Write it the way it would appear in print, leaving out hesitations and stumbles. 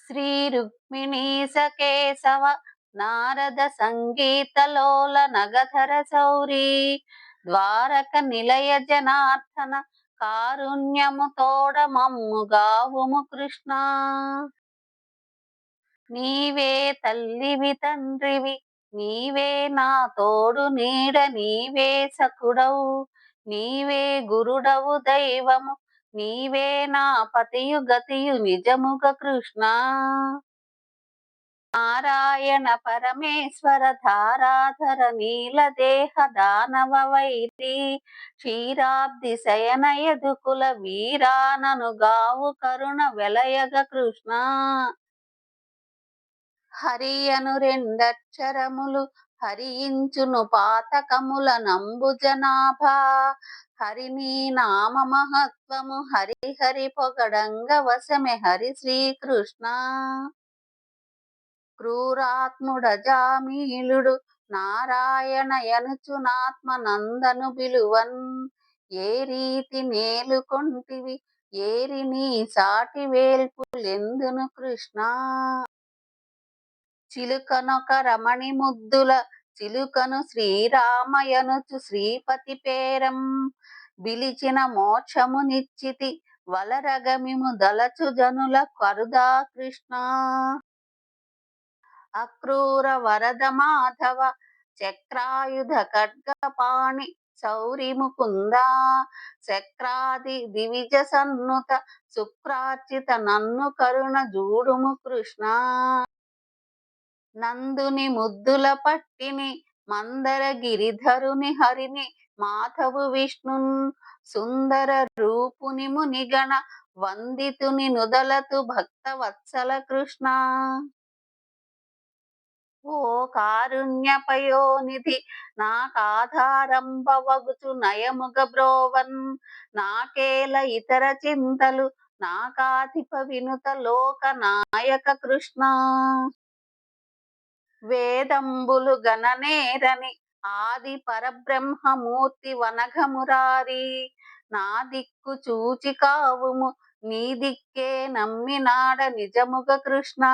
Shri Rukmini సకేశవ Narada సంగీతలోల నగధర saury Dwaraka నిలయ జనార్దన కారుణ్యము తోడ మమ్ము గావుము కృష్ణ. నీవే తల్లివి తండ్రివి, నీవే నా తోడు నీడ, నీవే సకుడవు, నీవే గురుడవు దైవము, నీవే నా పతియు గతియు నిజముగ కృష్ణ. నారాయణ పరమేశ్వర ధారాధర నీలదేహ దానవ వైరి క్షీరాబ్ది శయన యదుకుల వీరానను గావు కరుణ వెలయగ కృష్ణ. హరి అను రెండక్షరములు హరించును పాతకముల నంబు జనాభా, హరి నీ నామ మహత్వము హరి హరి పొగడంగ వశమే హరి శ్రీకృష్ణ. క్రూరాత్ముడజామీలుడు నారాయణ యనుచునాత్మ నందను బిలువన్, ఏ రీతి నేలుకొంటివి ఏరి నీ సాటి వేల్పులెందును కృష్ణ. చిలుకనొక రమణి ముద్దుల చిలుకను శ్రీరామయనుచు శ్రీపతి పేరం, బిలిచిన మోక్షము నిశ్చితి వలరగమిము దలచు జనుల కరుదా కృష్ణ. అక్రూర వరద మాధవ చక్రాయుధ ఖడ్గపాణి శౌరి ముకుంద, చక్రాది దివిజ సన్నుత శుక్రార్చిత నన్ను కరుణ జూడుము కృష్ణ. నందుని ముద్దుల పట్టిని మందర గిరిధరుని హరిని మాధవు విష్ణున్, సుందర రూపుని మునిగణ వందితుని నుదలతు భక్త వత్సల కృష్ణ. ఓ కారుణ్యపయోనిధి నాకాధారంబవగుచు నయముగ బ్రోవన్, నాకేల ఇతర చింతలు నాకాధిప వినుత లోక నాయక కృష్ణ. వేదంబులు గణనేరని ఆది పరబ్రహ్మమూర్తి వనఘమురారి, నా దిక్కు చూచి కావుము నీ దిక్కే నమ్మినాడ నిజముగ కృష్ణ.